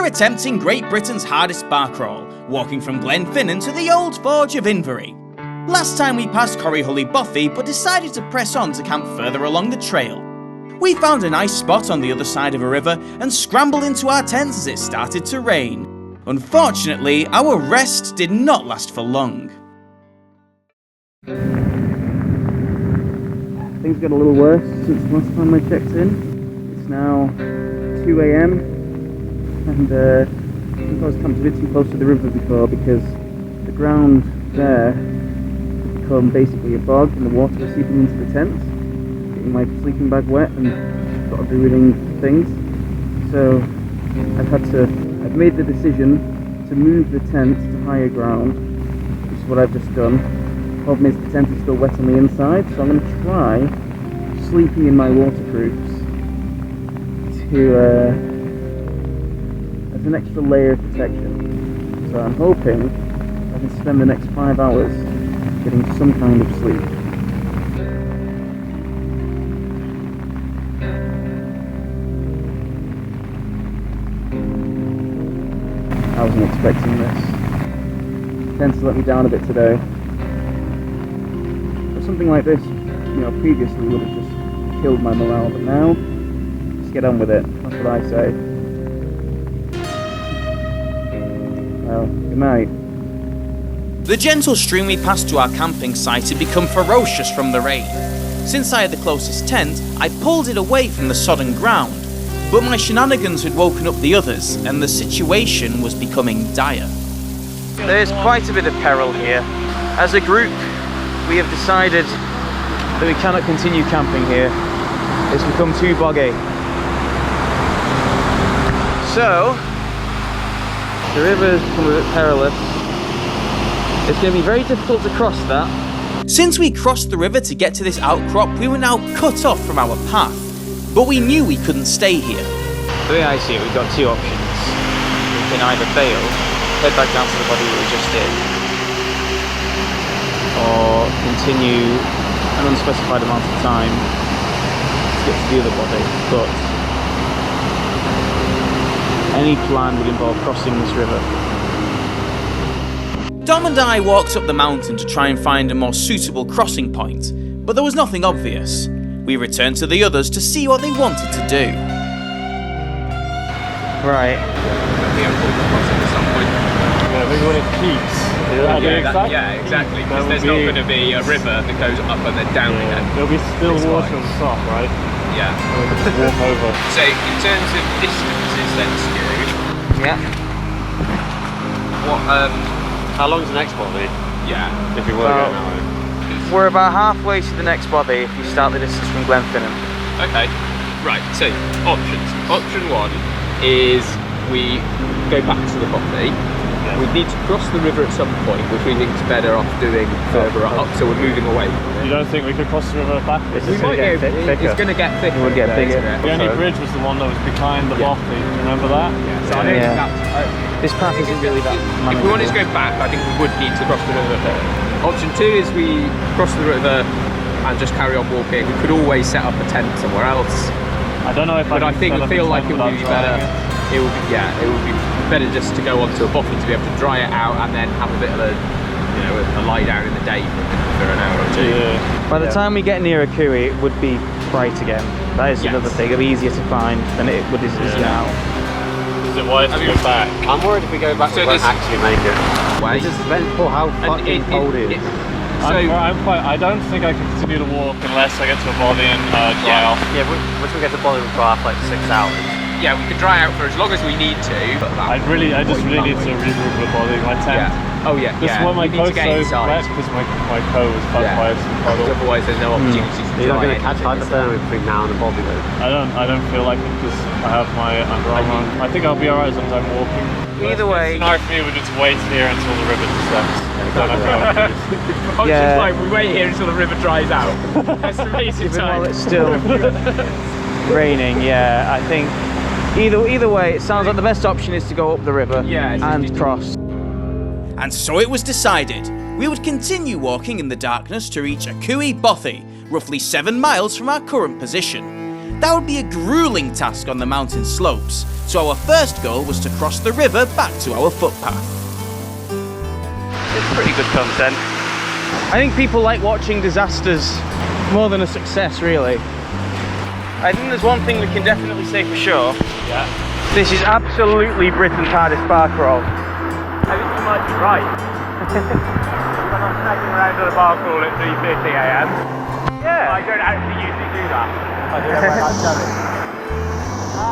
attempting Great Britain's hardest bar crawl, walking from Glenfinnan to the Old Forge of Inverie. Last time we passed Corryhully Bothy, but decided to press on to camp further along the trail. We found a nice spot on the other side of a river and scrambled into our tents as it started to rain. Unfortunately, our rest did not last for long. Things got a little worse since the last time I checked in. It's now 2 AM and I think I was camped a bit too close to the river before because the ground there had become basically a bog and the water was seeping into the tents, getting my sleeping bag wet and sort of ruining things. So I've made the decision to move the tent to higher ground, which is what I've just done. The problem is the tent is still wet on the inside, so I'm going to try sleeping in my waterproofs as an extra layer of protection. So I'm hoping I can spend the next 5 hours getting some kind of sleep. I wasn't expecting this. Tends to let me down a bit today. But something like this, previously would have just killed my morale, but now, just get on with it. That's what I say. Well, good night. The gentle stream we passed to our camping site had become ferocious from the rain. Since I had the closest tent, I pulled it away from the sodden ground, but my shenanigans had woken up the others, and the situation was becoming dire. There's quite a bit of peril here. As a group, we have decided that we cannot continue camping here. It's become too boggy. So, the river's become a bit perilous. It's going to be very difficult to cross that. Since we crossed the river to get to this outcrop, we were now cut off from our path, but we knew we couldn't stay here. The way I see it, we've got two options. We can either bail, head back down to the body we just did, or continue an unspecified amount of time to get to the other body, but any plan would involve crossing this river. Dom and I walked up the mountain to try and find a more suitable crossing point, but there was nothing obvious. We returned to the others to see what they wanted to do. Right. Yeah, maybe when it peaks. Yeah, exactly. Because there's not going to be a river that goes up and then down again. There'll be still water on the top, right? Yeah. We'll just walk over. So in terms of distances then, Stu. Yeah. What? How long's the next body? Yeah. If we were going that way. We're about halfway to the next body if you start the distance from Glenfinnan. Okay. Right. So options. Option one is we go back to the bothy. We need to cross the river at some point, which we think is better off doing further up, so we're moving away. You don't think we could cross the river back? We might get thicker. It's going to get thicker. It will get bigger. The only bridge was the one that was behind the bothy. Do you remember that? Yeah. So I don't think that's... This path isn't really that manageable. If we wanted to go back, I think we would need to cross the river first. Option two is we cross the river and just carry on walking. We could always set up a tent somewhere else. I don't know if I feel like it would be better. It would be better just to go onto a bothy to be able to dry it out and then have a bit of a lie down in the day for an hour or two. Yeah. By the time we get near a Kui, it would be bright again. That is another thing. It'll be easier to find than it would is now. Is it wise to go back? I'm worried if we go back, we won't actually make it. Way. It just depends on how fucking cold it is. I don't think I can continue to walk unless I get to a body and dry off. Yeah, once we get to body, we'll dry off like 6 hours. Yeah, we could dry out for as long as we need to. I just really need to regroup the body, my tent. Yeah. Oh yeah, This is why my coat's so wet because my coat was cut by some puddle. Otherwise, there's no opportunity to dry. You're not going to catch hypothermia between now and the body though. I don't feel like it because I have my underarm on. I think I'll be alright as long as I'm walking. Either way, scenario for me would just wait here until the river descends. Option's like we wait here until the river dries out. That's the reason time. While it's still raining, yeah, I think either way, it sounds like the best option is to go up the river and cross. And so it was decided. We would continue walking in the darkness to reach a Kui Bothy, roughly 7 miles from our current position. That would be a grueling task on the mountain slopes, so our first goal was to cross the river back to our footpath. It's pretty good content. I think people like watching disasters more than a success, really. I think there's one thing we can definitely say for sure. Yeah. This is absolutely Britain's hardest bar crawl. I think you might be right. When I'm snagging around at a bar crawl at 3:50 AM, Yeah. I don't actually usually do that. I do it when I'm going.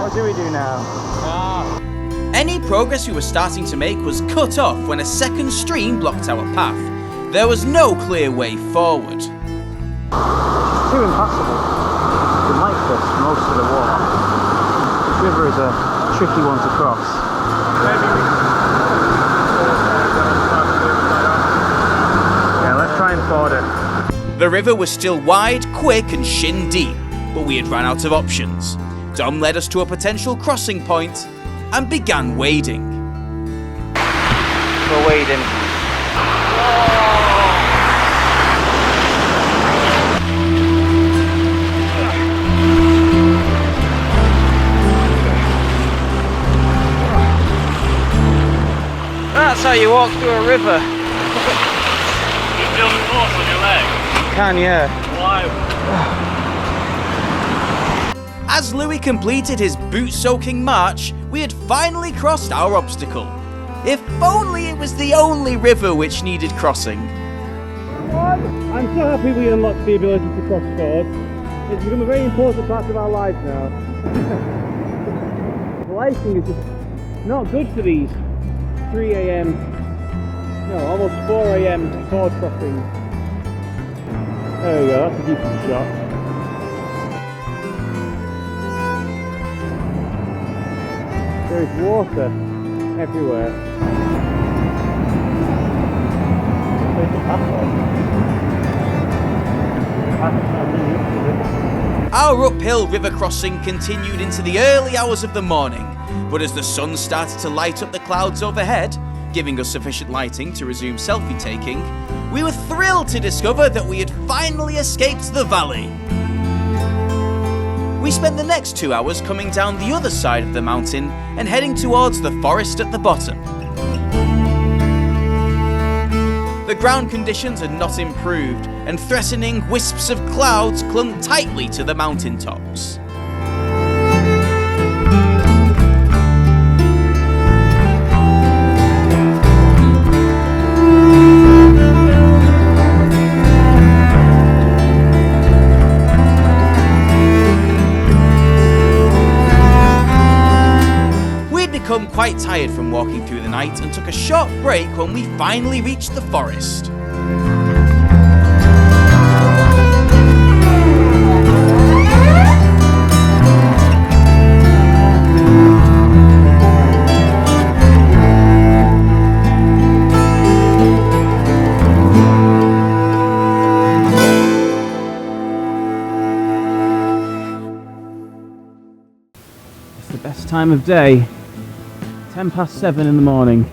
What do we do now? Any progress we were starting to make was cut off when a second stream blocked our path. There was no clear way forward. It's too impassable. It's like this most of the walk. This river is a tricky one to cross. Yeah, let's try and ford it. The river was still wide, quick and shin deep, but we had run out of options. Dom led us to a potential crossing point and began wading. We're wading. That's how you walk through a river. You feel the force on your leg. Can, yeah. Why? As Louis completed his boot-soaking march, we had finally crossed our obstacle. If only it was the only river which needed crossing. I'm so happy we unlocked the ability to cross fords. It's become a very important part of our lives now. The lighting is just not good for these 3 AM, no, almost 4 AM ford crossings. There we go, that's a decent shot. There is water everywhere. Our uphill river crossing continued into the early hours of the morning, but as the sun started to light up the clouds overhead, giving us sufficient lighting to resume selfie taking, we were thrilled to discover that we had finally escaped the valley. We spent the next 2 hours coming down the other side of the mountain and heading towards the forest at the bottom. The ground conditions had not improved, and threatening wisps of clouds clung tightly to the mountain tops. Become quite tired from walking through the night and took a short break when we finally reached the forest. It's the best time of day. 7:10 in the morning.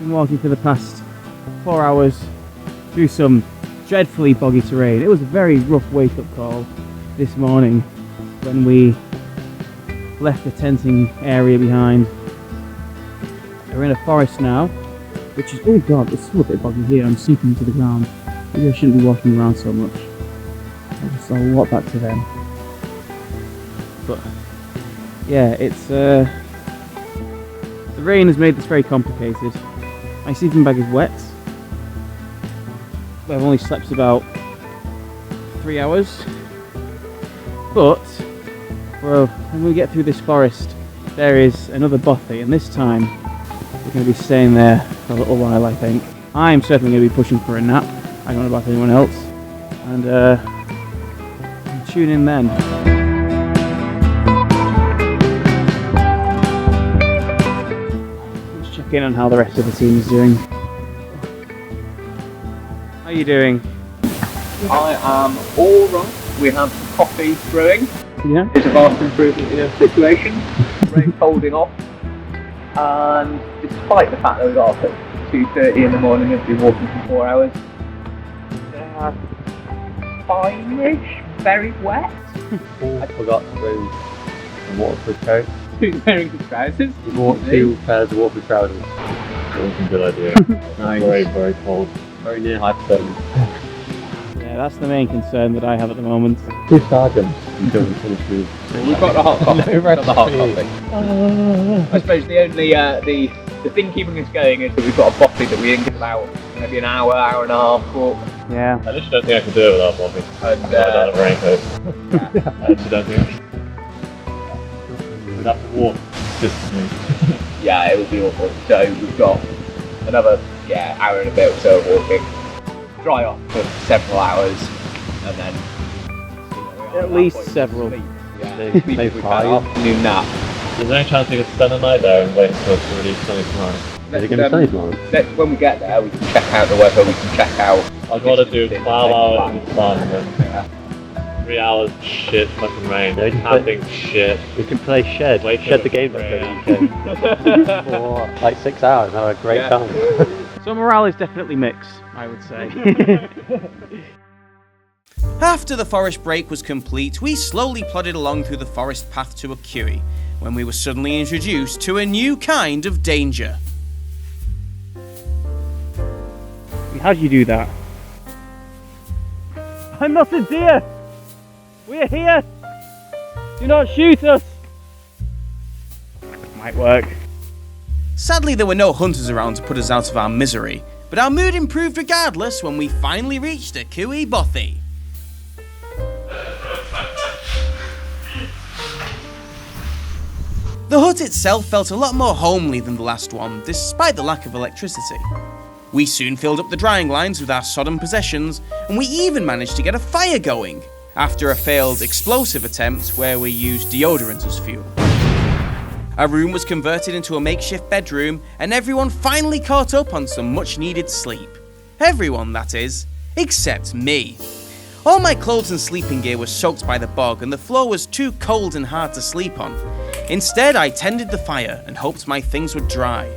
Been walking for the past 4 hours through some dreadfully boggy terrain. It was a very rough wake-up call this morning when we left the tenting area behind. We're in a forest now, which is, oh god, it's still a bit boggy here. I'm sinking to the ground. Maybe I shouldn't be walking around so much. I'll walk back to them. But yeah, it's the rain has made this very complicated. My sleeping bag is wet. I've only slept about 3 hours. But when we get through this forest, there is another bothy, and this time we're going to be staying there for a little while, I think. I'm certainly going to be pushing for a nap. I don't know about anyone else. And tune in then. In on how the rest of the team is doing. How are you doing? I am all right. We have some coffee brewing. Yeah. It's a vast improvement in our situation. Rain holding off. And despite the fact that we got up at 2:30 in the morning and been walking for 4 hours, fine-ish. very wet. I forgot to bring the waterproof coat. Wearing the trousers. You bought 2 pairs of waterproof trousers. That was a good idea. Nice. Very, very cold. Very near hypothermia. Yeah, that's the main concern that I have at the moment. 2 sergeants. You don't finish food. We've got the hot coffee. No We've got the hot recipe. coffee. I suppose the only the thing keeping us going is that we've got a bothy that we think is about maybe an hour, hour and a half walk. Yeah. I literally don't think I could do it without Bobby. And I don't have a raincoat. I actually don't think I could. We'd have to walk consistently. yeah, it would be awful. So we've got another hour and a bit or so of walking. Dry off for several hours, and then At least several. Yeah, Maybe maybe we 5. can afternoon nap. Is there any chance we could spend the night there and wait until it's really sunny tomorrow? Is it going to be sunny tomorrow? When we get there, we can check out the weather. We can check out. I'd rather do 12 hours in the sun Yeah. than 3 hours shit fucking rain. Yeah, just Camping shit. We can play Shed. Wait Shed till the game it's for like 6 hours and have a great Yeah. time. So morale is definitely mixed, I would say. After the forest break was complete, we slowly plodded along through the forest path to a Curie, when we were suddenly introduced to a new kind of danger. How do you do that? I'm not a deer! We're here! Do not shoot us! Might work. Sadly, there were no hunters around to put us out of our misery, but our mood improved regardless when we finally reached a Cooey Bothy. The hut itself felt a lot more homely than the last one, despite the lack of electricity. We soon filled up the drying lines with our sodden possessions, and we even managed to get a fire going, after a failed explosive attempt where we used deodorant as fuel. Our room was converted into a makeshift bedroom, and everyone finally caught up on some much needed sleep. Everyone, that is, except me. All my clothes and sleeping gear were soaked by the bog, and the floor was too cold and hard to sleep on. Instead, I tended the fire and hoped my things would dry.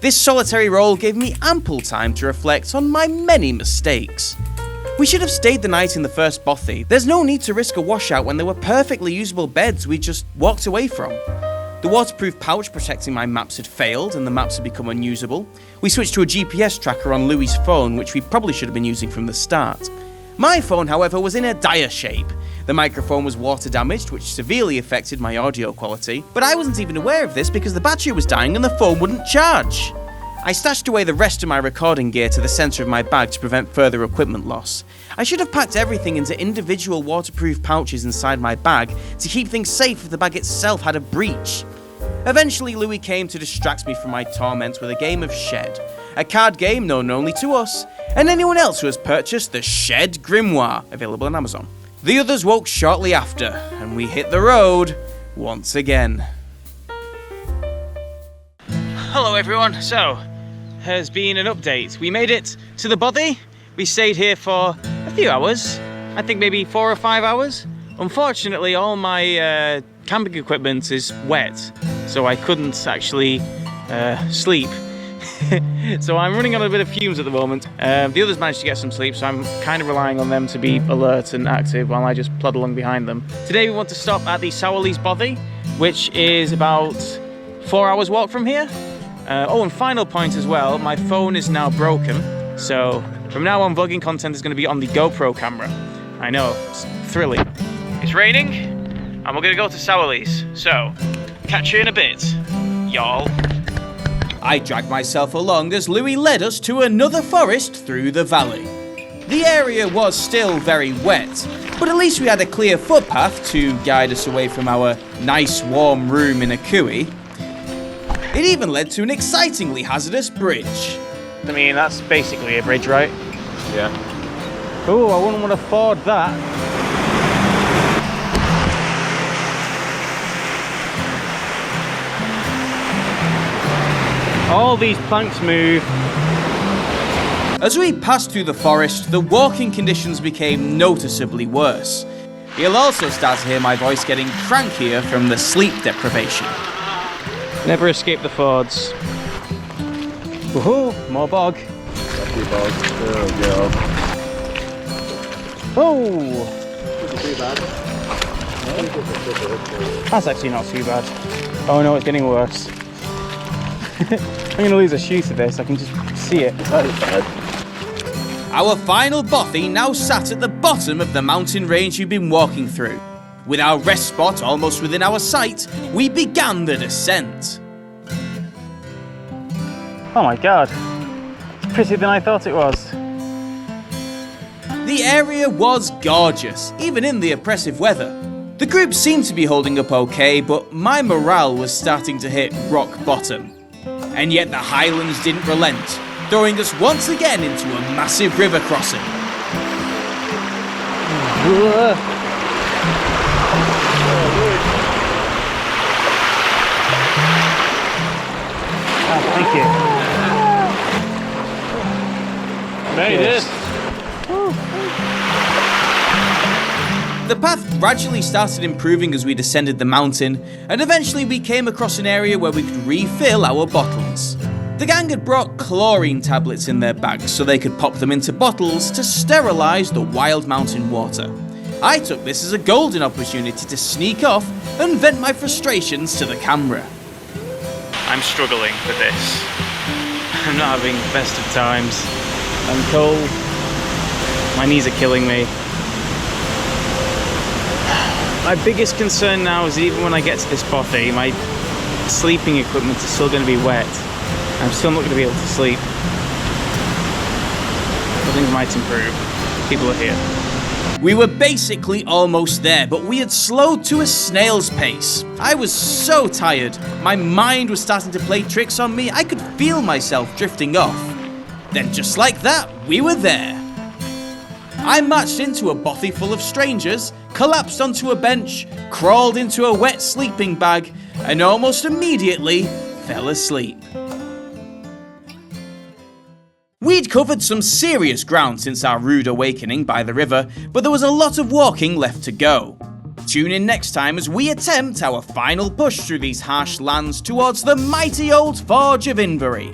This solitary role gave me ample time to reflect on my many mistakes. We should have stayed the night in the first bothy. There's no need to risk a washout when there were perfectly usable beds we just walked away from. The waterproof pouch protecting my maps had failed and the maps had become unusable. We switched to a GPS tracker on Louis' phone, which we probably should have been using from the start. My phone, however, was in a dire shape. The microphone was water damaged, which severely affected my audio quality, but I wasn't even aware of this because the battery was dying and the phone wouldn't charge. I stashed away the rest of my recording gear to the centre of my bag to prevent further equipment loss. I should have packed everything into individual waterproof pouches inside my bag to keep things safe if the bag itself had a breach. Eventually, Louis came to distract me from my torment with a game of Shed, a card game known only to us, and anyone else who has purchased the Shed Grimoire, available on Amazon. The others woke shortly after, and we hit the road once again. Hello everyone, so, has been an update. We made it to the bothy. We stayed here for a few hours, I think maybe 4 or 5 hours. Unfortunately, all my camping equipment is wet, so I couldn't actually sleep. So I'm running on a bit of fumes at the moment. The others managed to get some sleep, so I'm kind of relying on them to be alert and active while I just plod along behind them. Today we want to stop at the Sowerleys Bothy, which is about 4 hours walk from here. Oh, and final point as well, my phone is now broken, so from now on vlogging content is going to be on the GoPro camera. I know, it's thrilling. It's raining, and we're going to go to Sowerleys, so catch you in a bit, y'all. I dragged myself along as Louis led us to another forest through the valley. The area was still very wet, but at least we had a clear footpath to guide us away from our nice warm room in a cooey. It even led to an excitingly hazardous bridge. I mean, that's basically a bridge, right? Yeah. Oh, I wouldn't want to ford that. All these planks move. As we passed through the forest, the walking conditions became noticeably worse. You'll also start to hear my voice getting crankier from the sleep deprivation. Never escape the fords. Woohoo! More bog. Oh! too bad. That's actually not too bad. Oh no, it's getting worse. I'm going to lose a shoe to this, I can just see it. That is bad. Our final bothy now sat at the bottom of the mountain range we've been walking through. With our rest spot almost within our sight, we began the descent. Oh my god, it's prettier than I thought it was. The area was gorgeous, even in the oppressive weather. The group seemed to be holding up okay, but my morale was starting to hit rock bottom. And yet the highlands didn't relent, throwing us once again into a massive river crossing. Oh, thank you. Made it! The path gradually started improving as we descended the mountain, and eventually we came across an area where we could refill our bottles. The gang had brought chlorine tablets in their bags so they could pop them into bottles to sterilise the wild mountain water. I took this as a golden opportunity to sneak off and vent my frustrations to the camera. I'm struggling with this. I'm not having the best of times. I'm cold. My knees are killing me. My biggest concern now is even when I get to this bothy, my sleeping equipment is still going to be wet. I'm still not going to be able to sleep. But things might improve. People are here. We were basically almost there, but we had slowed to a snail's pace. I was so tired. My mind was starting to play tricks on me. I could feel myself drifting off. Then just like that, we were there. I marched into a bothy full of strangers, collapsed onto a bench, crawled into a wet sleeping bag, and almost immediately fell asleep. We'd covered some serious ground since our rude awakening by the river, but there was a lot of walking left to go. Tune in next time as we attempt our final push through these harsh lands towards the mighty Old Forge of Inverie.